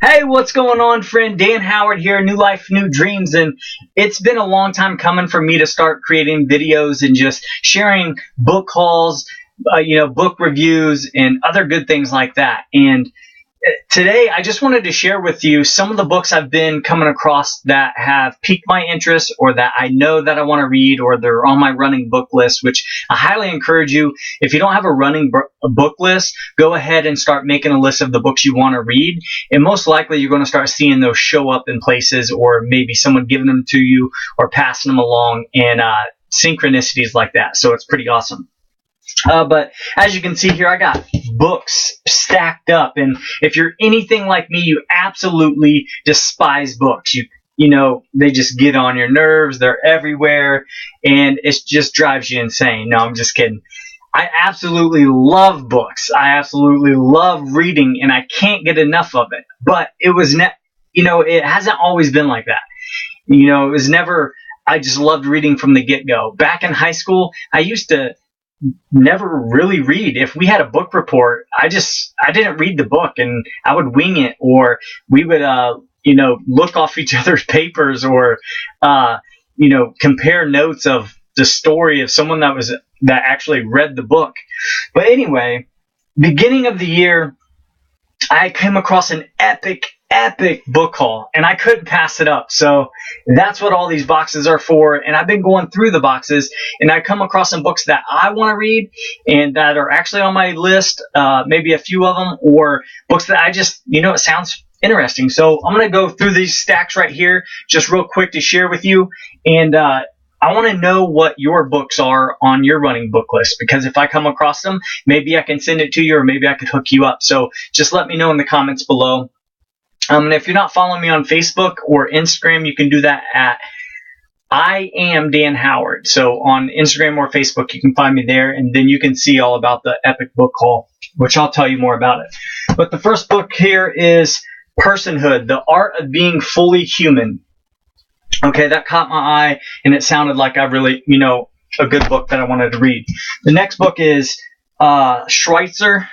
Hey, what's going on, friend? Dan Howard here, New Life, New Dreams, and it's been a long time coming for me to start creating videos and just sharing book hauls, book reviews, and other good things like that. And today, I just wanted to share with you some of the books I've been coming across that have piqued my interest or that I know that I want to read or they're on my running book list, which I highly encourage you. If you don't have a running book list, go ahead and start making a list of the books you want to read. And most likely you're going to start seeing those show up in places, or maybe someone giving them to you or passing them along, and synchronicities like that. So it's pretty awesome. But as you can see here, I got books stacked up, and if you're anything like me, you absolutely despise books. They just get on your nerves. They're everywhere, and it just drives you insane. No, I'm just kidding. I absolutely love books. I absolutely love reading, and I can't get enough of it. But it hasn't always been like that. It was never. I just loved reading from the get-go. Back in high school, I used to never really read. If we had a book report, I didn't read the book, and I would wing it, or we would look off each other's papers, or compare notes of the story of someone that actually read the book. But anyway, beginning of the year, I came across an epic book haul, and I couldn't pass it up. So that's what all these boxes are for. And I've been going through the boxes, and I come across some books that I want to read and that are actually on my list, maybe a few of them, or books that I just, it sounds interesting. So I'm going to go through these stacks right here just real quick to share with you. And I want to know what your books are on your running book list, because if I come across them, maybe I can send it to you, or maybe I could hook you up. So just let me know in the comments below. And if you're not following me on Facebook or Instagram, you can do that at I am Dan Howard. So on Instagram or Facebook, you can find me there, and then you can see all about the epic book haul, which I'll tell you more about it. But the first book here is Personhood, The Art of Being Fully Human. Okay, that caught my eye, and it sounded like a good book that I wanted to read. The next book is Schweitzer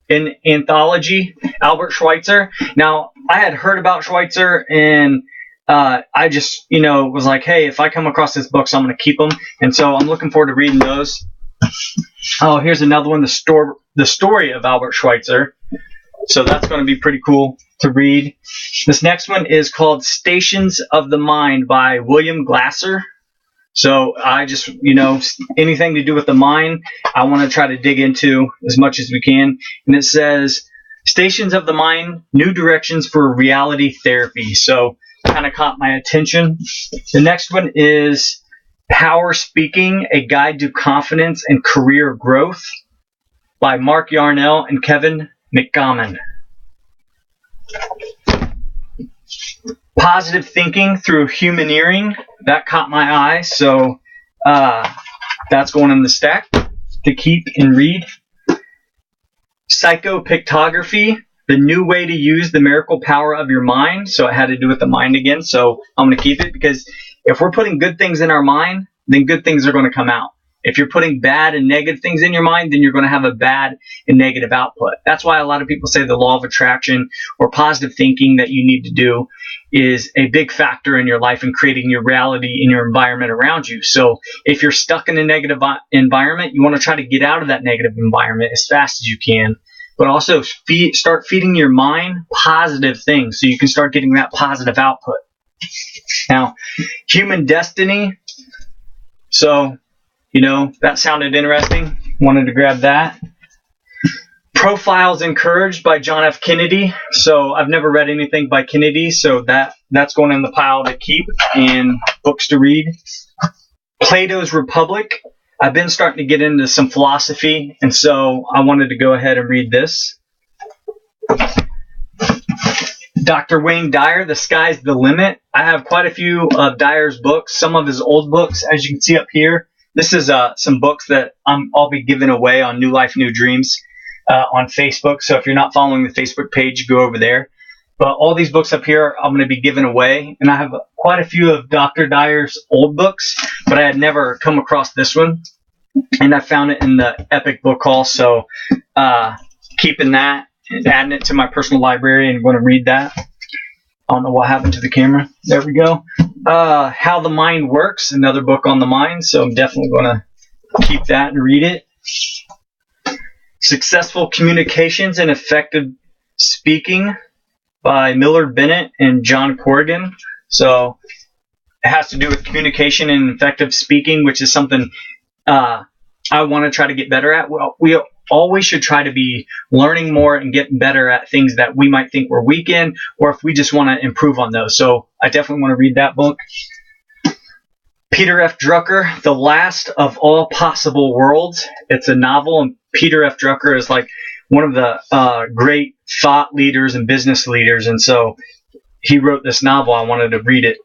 An Anthology, Albert Schweitzer. Now, I had heard about Schweitzer, and I just, was like, hey, if I come across this book, so I'm going to keep them. And so I'm looking forward to reading those. Oh, here's another one, The Story of Albert Schweitzer. So that's going to be pretty cool to read. This next one is called Stations of the Mind by William Glasser. So I just, anything to do with the mind, I want to try to dig into as much as we can. And it says, Stations of the Mind, New Directions for Reality Therapy. So kind of caught my attention. The next one is Power Speaking, A Guide to Confidence and Career Growth by Mark Yarnell and Kevin McCommon. Positive Thinking Through Humaneering, that caught my eye, so that's going in the stack to keep and read. Psycho-Pictography, The New Way to Use the Miracle Power of Your Mind. So it had to do with the mind again, so I'm going to keep it, because if we're putting good things in our mind, then good things are going to come out. If you're putting bad and negative things in your mind, then you're going to have a bad and negative output. That's why a lot of people say the law of attraction or positive thinking that you need to do is a big factor in your life and creating your reality in your environment around you. So if you're stuck in a negative environment, you want to try to get out of that negative environment as fast as you can, but also start feeding your mind positive things so you can start getting that positive output. Now, Human Destiny. So, that sounded interesting. Wanted to grab that. Profiles Encouraged by John F. Kennedy. So I've never read anything by Kennedy, so that's going in the pile to keep and books to read. Plato's Republic. I've been starting to get into some philosophy, and so I wanted to go ahead and read this. Dr. Wayne Dyer, The Sky's the Limit. I have quite a few of Dyer's books, some of his old books, as you can see up here. This is some books that I'll be giving away on New Life, New Dreams on Facebook. So if you're not following the Facebook page, go over there. But all these books up here I'm going to be giving away. And I have quite a few of Dr. Dyer's old books, but I had never come across this one. And I found it in the Epic Book Haul. So keeping that. adding it to my personal library and going to read that. I don't know what happened to the camera. There we go. How the Mind Works, another book on the mind, so I'm definitely going to keep that and read it. Successful Communications and Effective Speaking by Millard Bennett and John Corrigan. So it has to do with communication and effective speaking, which is something I want to try to get better at. Well, we always should try to be learning more and getting better at things that we might think we're weak in, or if we just want to improve on those. So I definitely want to read that book. Peter F. Drucker, The Last of All Possible Worlds. It's a novel, and Peter F. Drucker is like one of the great thought leaders and business leaders, and so he wrote this novel. I wanted to read it.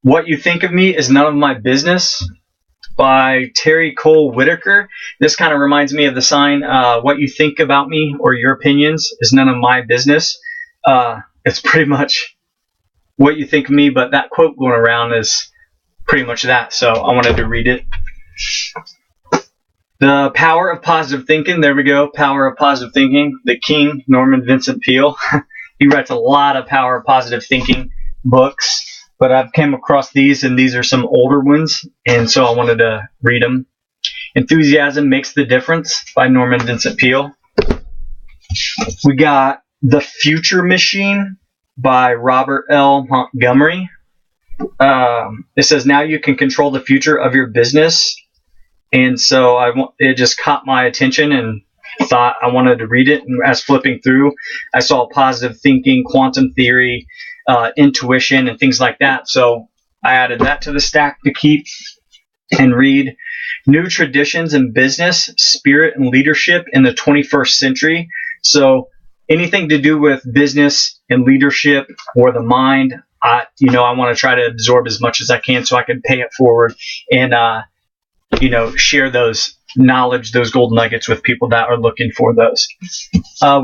What You Think of Me Is None of My Business by Terry Cole Whitaker. This kind of reminds me of the sign, what you think about me or your opinions is none of my business. It's pretty much what you think of me, but that quote going around is pretty much that, so I wanted to read it. The Power of Positive Thinking. There we go. Power of Positive Thinking. The King, Norman Vincent Peale. He writes a lot of Power of Positive Thinking books, but I've came across these, and these are some older ones, and so I wanted to read them. Enthusiasm Makes the Difference by Norman Vincent Peale. We got The Future Machine by Robert L. Montgomery. It says, now you can control the future of your business. And so it just caught my attention and thought I wanted to read it. And as flipping through, I saw positive thinking, quantum theory, intuition, and things like that. So I added that to the stack to keep and read. New Traditions in Business, Spirit, and Leadership in the 21st Century. So anything to do with business and leadership or the mind, I want to try to absorb as much as I can so I can pay it forward and share those knowledge, those gold nuggets with people that are looking for those.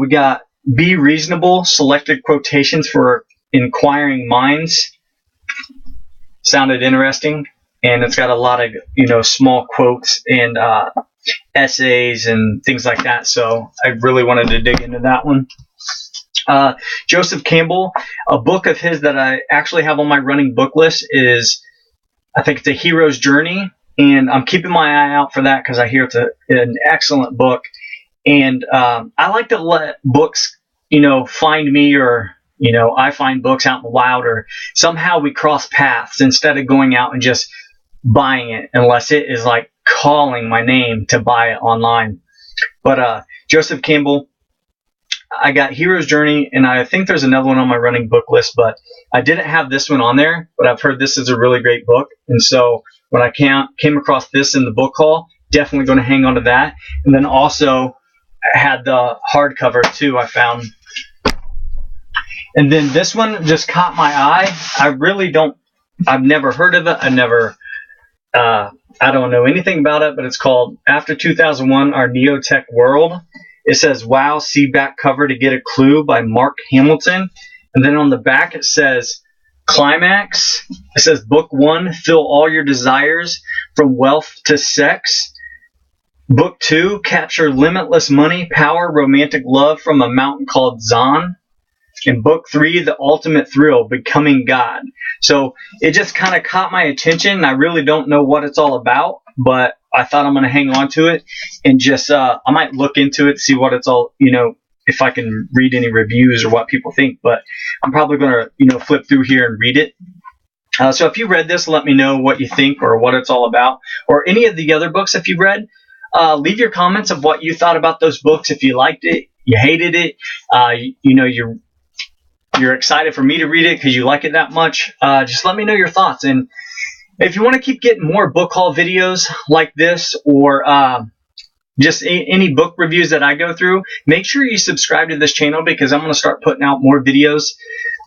We got Be Reasonable, Selected Quotations for Inquiring Minds. Sounded interesting, and it's got a lot of small quotes and essays and things like that, so I really wanted to dig into that one. Joseph Campbell, a book of his that I actually have on my running book list is, I think it's A Hero's Journey, and I'm keeping my eye out for that because I hear it's an excellent book. And I like to let books, find me, or I find books out in the wild, or somehow we cross paths instead of going out and just buying it, unless it is like calling my name to buy it online. But Joseph Campbell, I got Hero's Journey, and I think there's another one on my running book list, but I didn't have this one on there, but I've heard this is a really great book. And so when I came across this in the book haul, definitely going to hang on to that. And then also I had the hardcover too, I found. And then this one just caught my eye. I've never heard of it. I don't know anything about it, but it's called After 2001, Our Neotech World. It says, wow, see back cover to get a clue by Mark Hamilton. And then on the back it says, Climax. It says, Book 1, Fill All Your Desires from Wealth to Sex. Book 2, Capture Limitless Money, Power, Romantic Love from a Mountain Called Zon. And Book 3, The Ultimate Thrill, Becoming God. So it just kind of caught my attention. I really don't know what it's all about, but I thought I'm going to hang on to it and just, I might look into it, see what it's all, if I can read any reviews or what people think, but I'm probably going to, flip through here and read it. So if you read this, let me know what you think or what it's all about, or any of the other books if you read. Leave your comments of what you thought about those books. If you liked it, you hated it, you're excited for me to read it because you like it that much, just let me know your thoughts. And if you want to keep getting more book haul videos like this, or just any book reviews that I go through, make sure you subscribe to this channel, because I'm going to start putting out more videos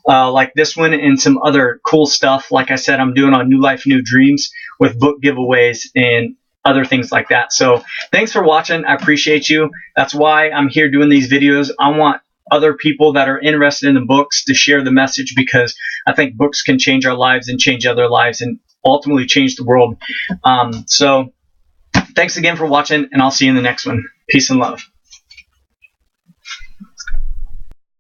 like this one and some other cool stuff. Like I said, I'm doing on New Life, New Dreams with book giveaways and other things like that. So thanks for watching. I appreciate you. That's why I'm here doing these videos. I want other people that are interested in the books to share the message, because I think books can change our lives and change other lives and ultimately change the world. So thanks again for watching, and I'll see you in the next one. Peace and love.